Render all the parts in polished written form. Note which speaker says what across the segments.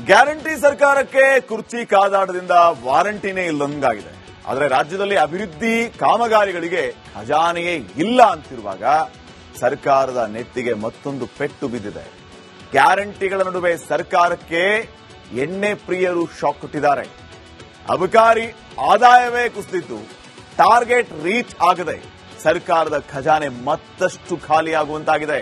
Speaker 1: Guarantee ಸರ್ಕಾರಕ್ಕೆ ಕುರ್ಚಿ ಕಾದಾಟದಿಂದ ವಾರಂಟಿನೇ ಇಲ್ಲದಂಗಾಗಿದೆ. ಆದರೆ ರಾಜ್ಯದಲ್ಲಿ ಅಭಿವೃದ್ಧಿ ಕಾಮಗಾರಿಗಳಿಗೆ ಖಜಾನೆಯೇ ಇಲ್ಲ ಅಂತಿರುವಾಗ ಸರ್ಕಾರದ ನೆತ್ತಿಗೆ ಮತ್ತೊಂದು ಪೆಟ್ಟು ಬಿದ್ದಿದೆ. ಗ್ಯಾರಂಟಿಗಳ ನಡುವೆ ಸರ್ಕಾರಕ್ಕೆ ಎಣ್ಣೆ ಪ್ರಿಯರು ಶಾಕ್ ಕೊಟ್ಟಿದ್ದಾರೆ. ಅಬಕಾರಿ ಆದಾಯವೇ ಕುಸಿದಿದ್ದು ಟಾರ್ಗೆಟ್ ರೀಚ್ ಆಗದೆ ಸರ್ಕಾರದ ಖಜಾನೆ ಮತ್ತಷ್ಟು ಖಾಲಿಯಾಗುವಂತಾಗಿದೆ.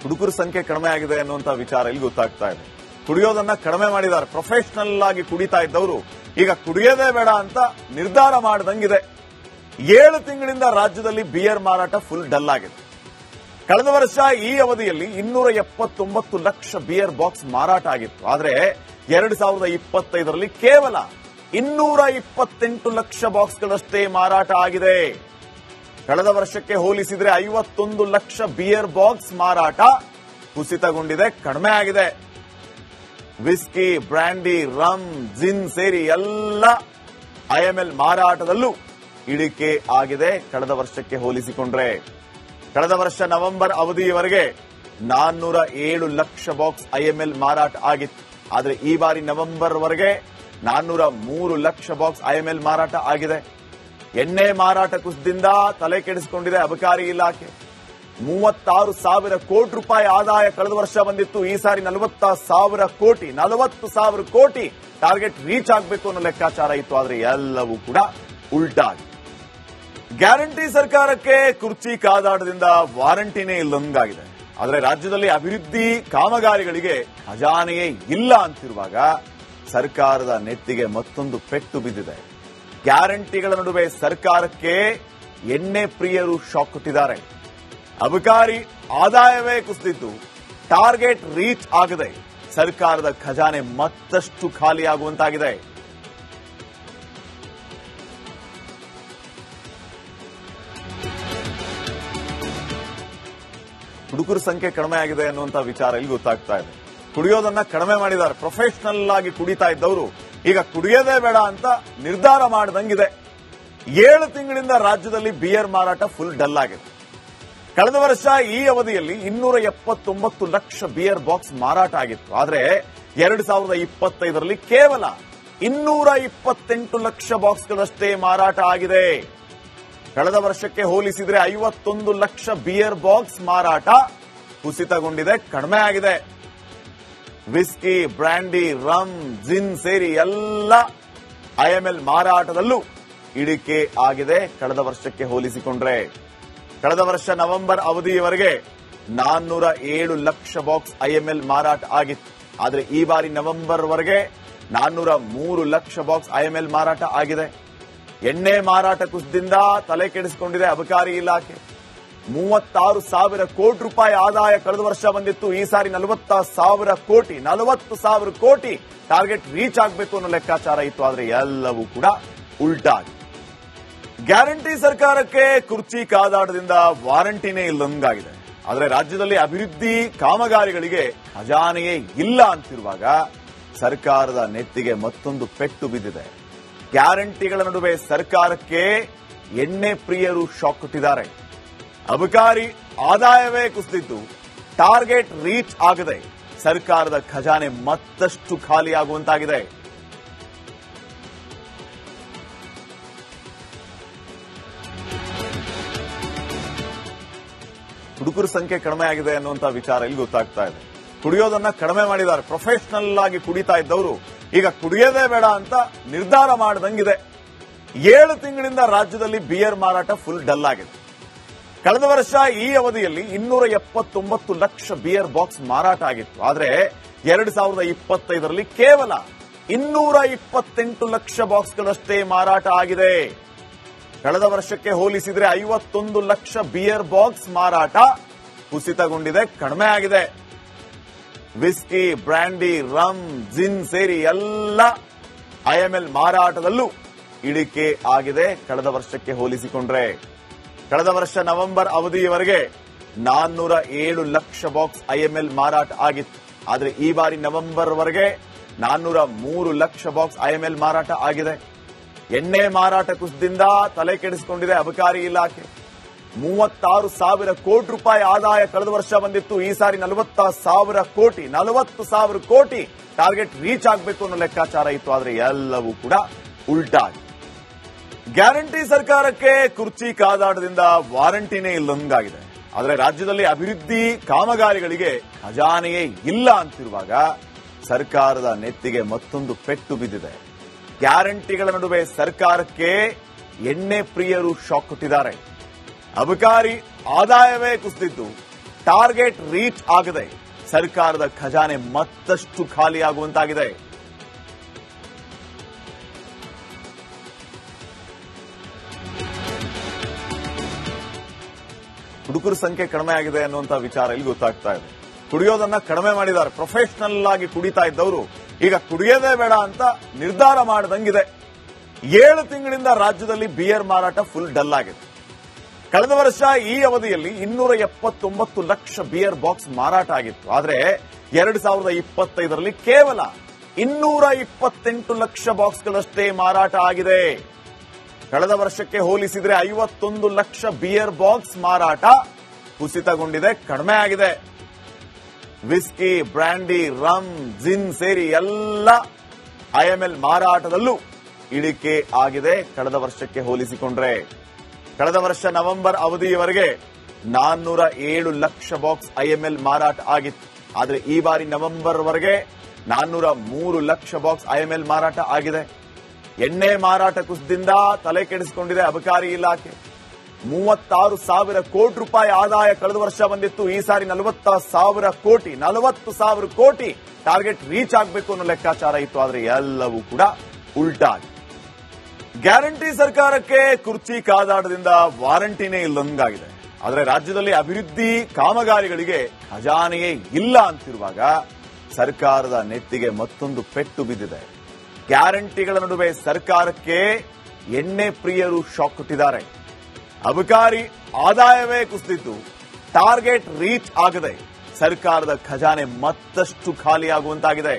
Speaker 1: ಹುಡುಗರ ಸಂಖ್ಯೆ ಕಡಿಮೆ ಆಗಿದೆ ಅನ್ನುವಂತ ವಿಚಾರ ಇಲ್ಲಿ ಗೊತ್ತಾಗ್ತಾ ಇದೆ. ಕುಡಿಯೋದನ್ನ ಕಡಿಮೆ ಮಾಡಿದ್ದಾರೆ. ಪ್ರೊಫೆಷನಲ್ ಆಗಿ ಕುಡಿತಾ ಇದ್ದವರು ಈಗ ಕುಡಿಯೋದೇ ಬೇಡ ಅಂತ ನಿರ್ಧಾರ ಮಾಡಿದಂಗಿದೆ. 7 ತಿಂಗಳಿಂದ ರಾಜ್ಯದಲ್ಲಿ ಬಿಯರ್ ಮಾರಾಟ ಫುಲ್ ಡಲ್ ಆಗಿದೆ. ಕಳೆದ ವರ್ಷ ಈ ಅವಧಿಯಲ್ಲಿ 279 ಲಕ್ಷ ಬಿಯರ್ ಬಾಕ್ಸ್ ಮಾರಾಟ ಆಗಿತ್ತು. ಆದರೆ 2025ರಲ್ಲಿ ಕೇವಲ 228 ಲಕ್ಷ ಬಾಕ್ಸ್ಗಳಷ್ಟೇ ಮಾರಾಟ ಆಗಿದೆ. ಕಳೆದ ವರ್ಷಕ್ಕೆ ಹೋಲಿಸಿದರೆ 51 ಲಕ್ಷ ಬಿಯರ್ ಬಾಕ್ಸ್ ಮಾರಾಟ ಕುಸಿತಗೊಂಡಿದೆ, ಕಡಿಮೆ ಆಗಿದೆ. ವಿಸ್ಕಿ, ಬ್ರ್ಯಾಂಡಿ, ರಮ್, ಜಿನ್ ಸೇರಿ ಎಲ್ಲ ಐಎಂಎಲ್ ಮಾರಾಟದಲ್ಲೂ ಇಳಿಕೆ ಆಗಿದೆ. ಕಳೆದ ವರ್ಷಕ್ಕೆ ಹೋಲಿಸಿಕೊಂಡ್ರೆ ಕಳೆದ ವರ್ಷ ನವೆಂಬರ್ ಅವಧಿಯವರೆಗೆ 407 ಲಕ್ಷ ಬಾಕ್ಸ್ ಐಎಂಎಲ್ ಮಾರಾಟ ಆಗಿತ್ತು. ಆದರೆ ಈ ಬಾರಿ ನವೆಂಬರ್ ವರೆಗೆ 403 ಲಕ್ಷ ಬಾಕ್ಸ್ ಐಎಂಎಲ್ ಮಾರಾಟ ಆಗಿದೆ. ಎಣ್ಣೆ ಮಾರಾಟ ಕುಸಿತದಿಂದ ತಲೆ ಕೆಡಿಸಿಕೊಂಡಿದೆ ಅಬಕಾರಿ ಇಲಾಖೆ. 36,000 ಕೋಟಿ ರೂಪಾಯಿ ಆದಾಯ ಕಳೆದ ವರ್ಷ ಬಂದಿತ್ತು. ಈ ಸಾರಿ 40,000 ಕೋಟಿ ಟಾರ್ಗೆಟ್ ರೀಚ್ ಆಗಬೇಕು ಅನ್ನೋ ಲೆಕ್ಕಾಚಾರ ಇತ್ತು. ಆದರೆ ಎಲ್ಲವೂ ಕೂಡ ಉಲ್ಟಾಗಿ ಗ್ಯಾರಂಟಿ ಸರ್ಕಾರಕ್ಕೆ ಕುರ್ಚಿ ಕಾದಾಟದಿಂದ ವಾರಂಟಿನೇ ಇಲ್ಲದಂಗಾಗಿದೆ. ಆದರೆ ರಾಜ್ಯದಲ್ಲಿ ಅಭಿವೃದ್ಧಿ ಕಾಮಗಾರಿಗಳಿಗೆ ಖಜಾನೆಯೇ ಇಲ್ಲ ಅಂತಿರುವಾಗ ಸರ್ಕಾರದ ನೆತ್ತಿಗೆ ಮತ್ತೊಂದು ಪೆಟ್ಟು ಬಿದ್ದಿದೆ. ಗ್ಯಾರಂಟಿಗಳ ನಡುವೆ ಸರ್ಕಾರಕ್ಕೆ ಎಣ್ಣೆ ಪ್ರಿಯರು ಶಾಕ್ ಕೊಟ್ಟಿದ್ದಾರೆ. ಅಬಕಾರಿ ಆದಾಯವೇ ಕುಸಿದಿದ್ದು ಟಾರ್ಗೆಟ್ ರೀಚ್ ಆಗದೆ ಸರ್ಕಾರದ ಖಜಾನೆ ಮತ್ತಷ್ಟು ಖಾಲಿಯಾಗುವಂತಾಗಿದೆ. ಹುಡುಗರ ಸಂಖ್ಯೆ ಕಡಿಮೆ ಆಗಿದೆ ಅನ್ನುವಂತ ವಿಚಾರ ಇಲ್ಲಿ ಗೊತ್ತಾಗ್ತಾ ಇದೆ. ಕುಡಿಯೋದನ್ನ ಕಡಿಮೆ ಮಾಡಿದ್ದಾರೆ. ಪ್ರೊಫೆಷನಲ್ ಆಗಿ ಕುಡಿತಾ ಇದ್ದವರು ಈಗ ಕುಡಿಯೋದೇ ಬೇಡ ಅಂತ ನಿರ್ಧಾರ ಮಾಡಿದಂಗಿದೆ. 7 ತಿಂಗಳಿಂದ ರಾಜ್ಯದಲ್ಲಿ ಬಿಯರ್ ಮಾರಾಟ ಫುಲ್ ಡಲ್ ಆಗಿದೆ. ಕಳೆದ ವರ್ಷ ಈ ಅವಧಿಯಲ್ಲಿ 279 ಲಕ್ಷ ಬಿಯರ್ ಬಾಕ್ಸ್ ಮಾರಾಟ ಆಗಿತ್ತು. ಆದರೆ 2025ರಲ್ಲಿ ಕೇವಲ 228 ಲಕ್ಷ ಬಾಕ್ಸ್ಗಳಷ್ಟೇ ಮಾರಾಟ ಆಗಿದೆ. ಕಳೆದ ವರ್ಷಕ್ಕೆ ಹೋಲಿಸಿದರೆ 51 ಲಕ್ಷ ಬಿಯರ್ ಬಾಕ್ಸ್ ಮಾರಾಟ ಕುಸಿತಗೊಂಡಿದೆ, ಕಡಿಮೆ ಆಗಿದೆ. ವಿಸ್ಕಿ, ಬ್ರ್ಯಾಂಡಿ, ರಮ್, ಜಿನ್ ಸೇರಿ ಎಲ್ಲ ಐಎಂಎಲ್ ಮಾರಾಟದಲ್ಲೂ ಇಳಿಕೆ ಆಗಿದೆ. ಕಳೆದ ವರ್ಷಕ್ಕೆ ಹೋಲಿಸಿಕೊಂಡ್ರೆ ಕಳೆದ ವರ್ಷ ನವೆಂಬರ್ ಅವಧಿಯವರೆಗೆ 407 ಲಕ್ಷ ಬಾಕ್ಸ್ ಐಎಂಎಲ್ ಮಾರಾಟ ಆಗಿತ್ತು. ಆದರೆ ಈ ಬಾರಿ ನವೆಂಬರ್ ವರೆಗೆ 403 ಲಕ್ಷ ಬಾಕ್ಸ್ ಐಎಂಎಲ್ ಮಾರಾಟ ಆಗಿದೆ. ಎಣ್ಣೆ ಮಾರಾಟ ಕುಸಿತದಿಂದ ತಲೆ ಕೆಡಿಸಿಕೊಂಡಿದೆ ಅಬಕಾರಿ ಇಲಾಖೆ. 36,000 ಕೋಟಿ ರೂಪಾಯಿ ಆದಾಯ ಕಳೆದ ವರ್ಷ ಬಂದಿತ್ತು. ಈ ಸಾರಿ 40,000 ಕೋಟಿ ಟಾರ್ಗೆಟ್ ರೀಚ್ ಆಗಬೇಕು ಅನ್ನೋ ಲೆಕ್ಕಾಚಾರ ಇತ್ತು. ಆದರೆ ಎಲ್ಲವೂ ಕೂಡ ಉಲ್ಟಾಗಿ ಗ್ಯಾರಂಟಿ ಸರ್ಕಾರಕ್ಕೆ ಕುರ್ಚಿ ಕಾದಾಟದಿಂದ ವಾರಂಟಿನೇ ಇಲ್ಲದಂಗಾಗಿದೆ. ಆದರೆ ರಾಜ್ಯದಲ್ಲಿ ಅಭಿವೃದ್ಧಿ ಕಾಮಗಾರಿಗಳಿಗೆ ಖಜಾನೆಯೇ ಇಲ್ಲ ಅಂತಿರುವಾಗ ಸರ್ಕಾರದ ನೆತ್ತಿಗೆ ಮತ್ತೊಂದು ಪೆಟ್ಟು ಬಿದ್ದಿದೆ. ಗ್ಯಾರಂಟಿಗಳ ನಡುವೆ ಸರ್ಕಾರಕ್ಕೆ ಎಣ್ಣೆ ಪ್ರಿಯರು ಶಾಕ್ ಕೊಟ್ಟಿದ್ದಾರೆ. ಅಬಕಾರಿ ಆದಾಯವೇ ಕುಸಿದಿದ್ದು ಟಾರ್ಗೆಟ್ ರೀಚ್ ಆಗದೆ ಸರ್ಕಾರದ ಖಜಾನೆ ಮತ್ತಷ್ಟು ಖಾಲಿಯಾಗುವಂತಾಗಿದೆ. ಹುಡುಗರ ಸಂಖ್ಯೆ ಕಡಿಮೆ ಆಗಿದೆ ಅನ್ನುವಂತ ವಿಚಾರ ಇಲ್ಲಿ ಗೊತ್ತಾಗ್ತಾ ಇದೆ. ಕುಡಿಯೋದನ್ನ ಕಡಿಮೆ ಮಾಡಿದ್ದಾರೆ. ಪ್ರೊಫೆಷನಲ್ ಆಗಿ ಕುಡಿತಾ ಇದ್ದವರು ಈಗ ಕುಡಿಯೋದೇ ಬೇಡ ಅಂತ ನಿರ್ಧಾರ ಮಾಡಿದಂಗಿದೆ. 7 ತಿಂಗಳಿಂದ ರಾಜ್ಯದಲ್ಲಿ ಬಿಯರ್ ಮಾರಾಟ ಫುಲ್ ಡಲ್ ಆಗಿದೆ. ಕಳೆದ ವರ್ಷ ಈ ಅವಧಿಯಲ್ಲಿ 279 ಲಕ್ಷ ಬಿಯರ್ ಬಾಕ್ಸ್ ಮಾರಾಟ ಆಗಿತ್ತು. ಆದರೆ 2025ರಲ್ಲಿ ಕೇವಲ 228 ಲಕ್ಷ ಬಾಕ್ಸ್ಗಳಷ್ಟೇ ಮಾರಾಟ ಆಗಿದೆ. ಕಳೆದ ವರ್ಷಕ್ಕೆ ಹೋಲಿಸಿದರೆ 51 ಲಕ್ಷ ಬಿಯರ್ ಬಾಕ್ಸ್ ಮಾರಾಟ ಕುಸಿತಗೊಂಡಿದೆ, ಕಡಿಮೆ ಆಗಿದೆ. ವಿಸ್ಕಿ, ಬ್ರ್ಯಾಂಡಿ, ರಮ್, ಜಿನ್ ಸೇರಿ ಎಲ್ಲ ಐಎಂಎಲ್ ಮಾರಾಟದಲ್ಲೂ ಇಳಿಕೆ ಆಗಿದೆ. ಕಳೆದ ವರ್ಷಕ್ಕೆ ಹೋಲಿಸಿಕೊಂಡ್ರೆ ಕಳೆದ ವರ್ಷ ನವೆಂಬರ್ ಅವಧಿಯವರೆಗೆ 407 ಲಕ್ಷ ಬಾಕ್ಸ್ ಐಎಂಎಲ್ ಮಾರಾಟ ಆಗಿತ್ತು. ಆದರೆ ಈ ಬಾರಿ ನವೆಂಬರ್ ವರೆಗೆ 403 ಲಕ್ಷ ಬಾಕ್ಸ್ ಐಎಂಎಲ್ ಮಾರಾಟ ಆಗಿದೆ. ಎಣ್ಣೆ ಮಾರಾಟ ಕುಸಿತದಿಂದ ತಲೆ ಕೆಡಿಸಿಕೊಂಡಿದೆ ಅಬಕಾರಿ ಇಲಾಖೆ. 36,000 ಕೋಟಿ ರೂಪಾಯಿ ಆದಾಯ ಕಳೆದ ವರ್ಷ ಬಂದಿತ್ತು. ಈ ಸಾರಿ 40,000 ಕೋಟಿ 40,000 ಕೋಟಿ ಟಾರ್ಗೆಟ್ ರೀಚ್ ಆಗಬೇಕು ಅನ್ನೋ ಲೆಕ್ಕಾಚಾರ ಇತ್ತು. ಆದರೆ ಎಲ್ಲವೂ ಕೂಡ ಉಲ್ಟಾಗಿ ಗ್ಯಾರಂಟಿ ಸರ್ಕಾರಕ್ಕೆ ಕುರ್ಚಿ ಕಾದಾಟದಿಂದ ವಾರಂಟಿನೇ ಇಲ್ಲದಂಗಾಗಿದೆ. ಆದರೆ ರಾಜ್ಯದಲ್ಲಿ ಅಭಿವೃದ್ಧಿ ಕಾಮಗಾರಿಗಳಿಗೆ ಖಜಾನೆಯೇ ಇಲ್ಲ ಅಂತಿರುವಾಗ ಸರ್ಕಾರದ ನೆತ್ತಿಗೆ ಮತ್ತೊಂದು ಪೆಟ್ಟು ಬಿದ್ದಿದೆ. ಗ್ಯಾರಂಟಿಗಳ ನಡುವೆ ಸರ್ಕಾರಕ್ಕೆ ಎಣ್ಣೆ ಪ್ರಿಯರು ಶಾಕ್ ಕೊಟ್ಟಿದ್ದಾರೆ. ಅಬಕಾರಿ ಆದಾಯವೇ ಕುಸಿದಿದ್ದು ಟಾರ್ಗೆಟ್ ರೀಚ್ ಆಗದೆ ಸರ್ಕಾರದ ಖಜಾನೆ ಮತ್ತಷ್ಟು ಖಾಲಿಯಾಗುವಂತಾಗಿದೆ. ಹುಡುಗರ ಸಂಖ್ಯೆ ಕಡಿಮೆ ಆಗಿದೆ ಅನ್ನುವಂತ ವಿಚಾರ ಇಲ್ಲಿ ಗೊತ್ತಾಗ್ತಾ ಇದೆ. ಕುಡಿಯೋದನ್ನ ಕಡಿಮೆ ಮಾಡಿದ್ದಾರೆ. ಪ್ರೊಫೆಷನಲ್ ಆಗಿ ಕುಡಿತಾ ಇದ್ದವರು ಈಗ ಕುಡಿಯೋದೇ ಬೇಡ ಅಂತ ನಿರ್ಧಾರ ಮಾಡಿದಂಗಿದೆ. 7 ತಿಂಗಳಿಂದ ರಾಜ್ಯದಲ್ಲಿ ಬಿಯರ್ ಮಾರಾಟ ಫುಲ್ ಡಲ್ ಆಗಿದೆ. ಕಳೆದ ವರ್ಷ ಈ ಅವಧಿಯಲ್ಲಿ 279 ಲಕ್ಷ ಬಿಯರ್ ಬಾಕ್ಸ್ ಮಾರಾಟ ಆಗಿತ್ತು. ಆದರೆ 2025ರಲ್ಲಿ ಕೇವಲ 228 ಲಕ್ಷ ಬಾಕ್ಸ್ಗಳಷ್ಟೇ ಮಾರಾಟ ಆಗಿದೆ. ಕಳೆದ ವರ್ಷಕ್ಕೆ ಹೋಲಿಸಿದ್ರೆ 51 ಲಕ್ಷ ಬಿಯರ್ ಬಾಕ್ಸ್ ಮಾರಾಟ ಕುಸಿತಗೊಂಡಿದೆ, ಕಡಿಮೆ ಆಗಿದೆ. ವಿಸ್ಕಿ, ಬ್ರ್ಯಾಂಡಿ, ರಮ್, ಜಿನ್ ಸೇರಿ ಎಲ್ಲ ಐಎಂಎಲ್ ಮಾರಾಟದಲ್ಲೂ ಇಳಿಕೆ ಆಗಿದೆ ಕಳೆದ ವರ್ಷಕ್ಕೆ ಹೋಲಿಸಿಕೊಂಡ್ರೆ. ಕಳೆದ ವರ್ಷ ನವೆಂಬರ್ ಅವಧಿಯವರೆಗೆ 407 ಲಕ್ಷ ಬಾಕ್ಸ್ ಐಎಂಎಲ್ ಮಾರಾಟ ಆಗಿತ್ತು. ಆದರೆ ಈ ಬಾರಿ ನವೆಂಬರ್ ವರೆಗೆ 403 ಲಕ್ಷ ಬಾಕ್ಸ್ ಐಎಂಎಲ್ ಮಾರಾಟ ಆಗಿದೆ. ಎಣ್ಣೆ ಮಾರಾಟ ಕುಸಿತದಿಂದ ತಲೆ ಕೆಡಿಸಿಕೊಂಡಿದೆ ಅಬಕಾರಿ ಇಲಾಖೆ. 36,000 ಕೋಟಿ ರೂಪಾಯಿ ಆದಾಯ ಕಳೆದ ವರ್ಷ ಬಂದಿತ್ತು. ಈ ಸಾರಿ 40,000 ಕೋಟಿ ಟಾರ್ಗೆಟ್ ರೀಚ್ ಆಗಬೇಕು ಅನ್ನೋ ಲೆಕ್ಕಾಚಾರ ಇತ್ತು. ಆದರೆ ಎಲ್ಲವೂ ಕೂಡ ಉಲ್ಟಾಗಿ ಗ್ಯಾರಂಟಿ ಸರ್ಕಾರಕ್ಕೆ ಕುರ್ಚಿ ಕಾದಾಟದಿಂದ ವಾರಂಟಿನೇ ಇಲ್ಲದಂಗಾಗಿದೆ. ಆದರೆ ರಾಜ್ಯದಲ್ಲಿ ಅಭಿವೃದ್ಧಿ ಕಾಮಗಾರಿಗಳಿಗೆ ಖಜಾನೆಯೇ ಇಲ್ಲ ಅಂತಿರುವಾಗ ಸರ್ಕಾರದ ನೆತ್ತಿಗೆ ಮತ್ತೊಂದು ಪೆಟ್ಟು ಬಿದ್ದಿದೆ. ಗ್ಯಾರಂಟಿಗಳ ನಡುವೆ ಸರ್ಕಾರಕ್ಕೆ ಎಣ್ಣೆ ಪ್ರಿಯರು ಶಾಕ್ ಕೊಟ್ಟಿದ್ದಾರೆ. ಅಬಕಾರಿ ಆದಾಯವೇ ಕುಸಿದಿದ್ದು ಟಾರ್ಗೆಟ್ ರೀಚ್ ಆಗದೆ ಸರ್ಕಾರದ ಖಜಾನೆ ಮತ್ತಷ್ಟು ಖಾಲಿಯಾಗುವಂತಾಗಿದೆ.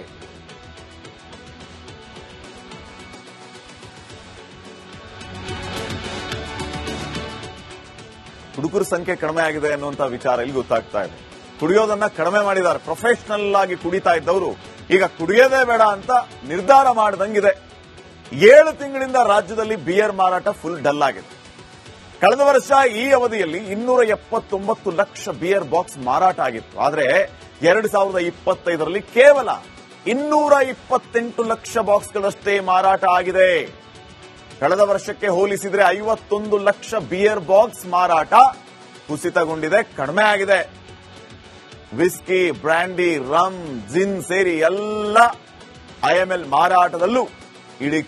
Speaker 1: ಹುಡುಗರ ಸಂಖ್ಯೆ ಕಡಿಮೆ ಆಗಿದೆ ಅನ್ನುವಂತ ವಿಚಾರ ಇಲ್ಲಿ ಗೊತ್ತಾಗ್ತಾ ಇದೆ. ಕುಡಿಯೋದನ್ನ ಕಡಿಮೆ ಮಾಡಿದ್ದಾರೆ. ಪ್ರೊಫೆಷನಲ್ ಆಗಿ ಕುಡಿತಾ ಇದ್ದವರು ಈಗ ಕುಡಿಯೋದೇ ಬೇಡ ಅಂತ ನಿರ್ಧಾರ ಮಾಡಿದಂಗಿದೆ. 7 ತಿಂಗಳಿಂದ ರಾಜ್ಯದಲ್ಲಿ ಬಿಯರ್ ಮಾರಾಟ ಫುಲ್ ಡಲ್ ಆಗಿದೆ. ಕಳೆದ ವರ್ಷ ಈ ಅವಧಿಯಲ್ಲಿ 279 ಲಕ್ಷ ಬಿಯರ್ ಬಾಕ್ಸ್ ಮಾರಾಟ ಆಗಿತ್ತು. ಆದರೆ 2025ರಲ್ಲಿ ಕೇವಲ 228 ಲಕ್ಷ ಬಾಕ್ಸ್ಗಳಷ್ಟೇ ಮಾರಾಟ ಆಗಿದೆ. ಕಳೆದ ವರ್ಷಕ್ಕೆ ಹೋಲಿಸಿದ್ರೆ 51 ಲಕ್ಷ ಬಿಯರ್ ಬಾಕ್ಸ್ ಮಾರಾಟ ಕುಸಿತಗೊಂಡಿದೆ, ಕಡಿಮೆ ಆಗಿದೆ. ವಿಸ್ಕಿ, ಬ್ರ್ಯಾಂಡಿ, ರಮ್, ಜಿನ್ ಸೇರಿ ಎಲ್ಲ ಐಎಂಎಲ್ ಮಾರಾಟದಲ್ಲೂ ಇಳಿಕೆ